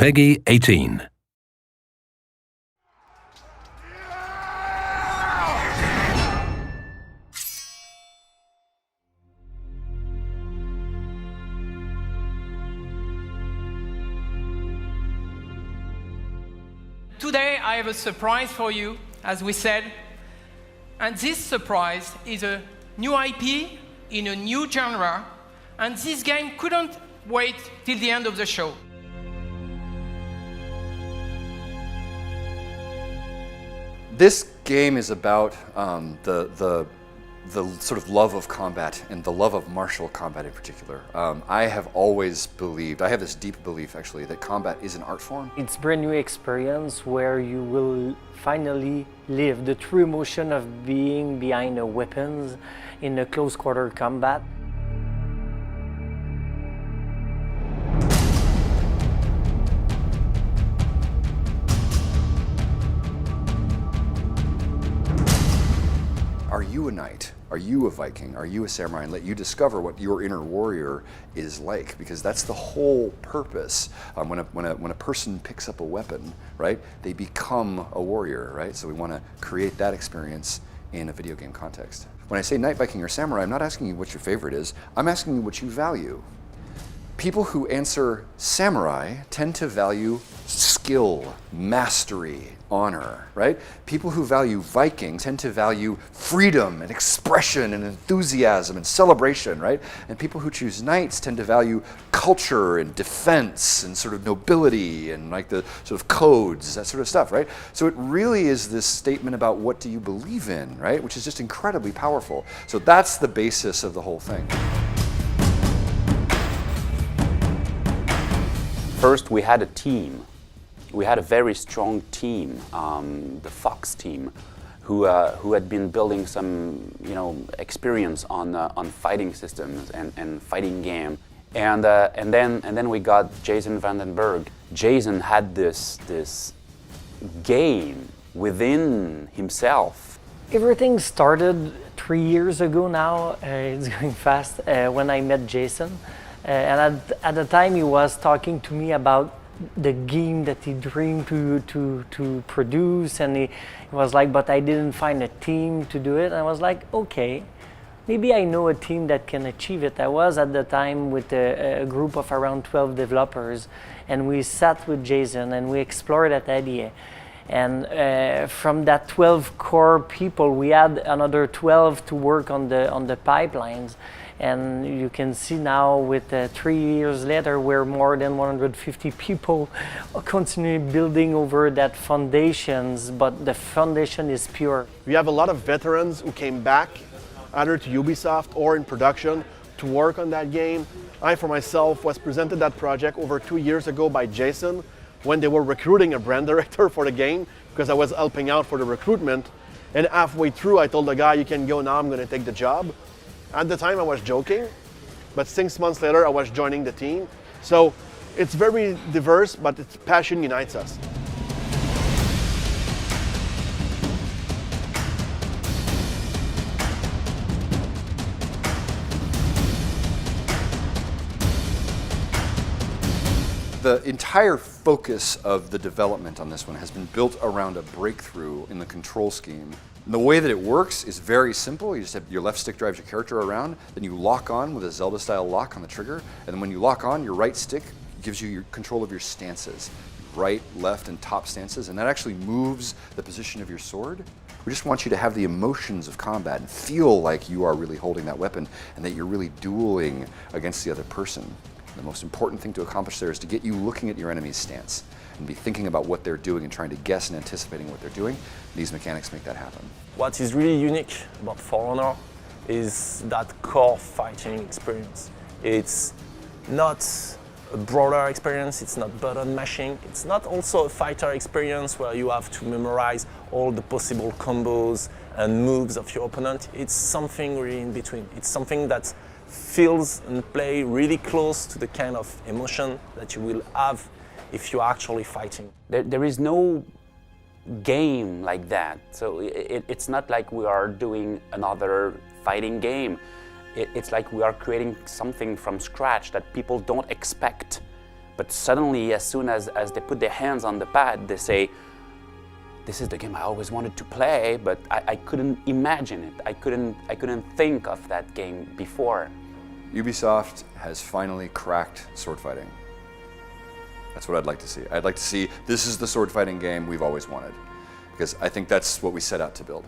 Peggy 18. Today I have a surprise for you, as we said, and this surprise is a new IP in a new genre, and this game couldn't wait till the end of the show. This game is about the sort of love of combat and the love of martial combat in particular. I have always believed, I have this deep belief actually, that combat is an art form. It's a brand new experience where you will finally live the true emotion of being behind the weapons in a close quarter combat. Are you a knight? Are you a Viking? Are you a samurai? And let you discover what your inner warrior is like, because that's the whole purpose. When a person picks up a weapon, right, they become a warrior, right? So we want to create that experience in a video game context. When I say knight, Viking, or samurai, I'm not asking you what your favorite is. I'm asking you what you value. People who answer samurai tend to value skill, mastery, honor, right? People who value Viking tend to value freedom and expression and enthusiasm and celebration, right? And people who choose knights tend to value culture and defense and sort of nobility and like the sort of codes, that sort of stuff, right? So it really is this statement about what do you believe in, right? Which is just incredibly powerful. So that's the basis of the whole thing. First, we had a team. We had a very strong team, the Fox team, who had been building some, experience on fighting systems and fighting game. And then we got Jason Vandenberg. Jason had this game within himself. Everything started 3 years ago now. It's going fast. When I met Jason. And at the time he was talking to me about the game that he dreamed to produce, and he was like, but I didn't find a team to do it. And I was like, okay, maybe I know a team that can achieve it. I was at the time with a group of around 12 developers, and we sat with Jason and we explored that idea. And from that 12 core people, we had another 12 to work on the pipelines. And you can see now with 3 years later, we're more than 150 people continuing building over that foundations, but the foundation is pure. We have a lot of veterans who came back either to Ubisoft or in production to work on that game. I, for myself, was presented that project over 2 years ago by Jason when they were recruiting a brand director for the game, because I was helping out for the recruitment. And halfway through, I told the guy, you can go now, I'm going to take the job. At the time I was joking, but 6 months later I was joining the team. So it's very diverse, but its passion unites us. The entire focus of the development on this one has been built around a breakthrough in the control scheme. And the way that it works is very simple. You just have your left stick drives your character around, then you lock on with a Zelda-style lock on the trigger, and then when you lock on, your right stick gives you your control of your stances. Right, left, and top stances, and that actually moves the position of your sword. We just want you to have the emotions of combat and feel like you are really holding that weapon and that you're really dueling against the other person. The most important thing to accomplish there is to get you looking at your enemy's stance and be thinking about what they're doing and trying to guess and anticipating what they're doing. These mechanics make that happen. What is really unique about For Honor is that core fighting experience. It's not a broader experience, it's not button mashing, it's not also a fighter experience where you have to memorize all the possible combos and moves of your opponent. It's something really in between. It's something that feels and play really close to the kind of emotion that you will have if you're actually fighting. There is no game like that, so it's not like we are doing another fighting game. It's like we are creating something from scratch that people don't expect, But suddenly, as soon as they put their hands on the pad, they say, this is the game I always wanted to play, but I couldn't imagine it. I couldn't think of that game before. Ubisoft has finally cracked sword fighting. That's what I'd like to see. I'd like to see this is the sword fighting game we've always wanted, because I think that's what we set out to build.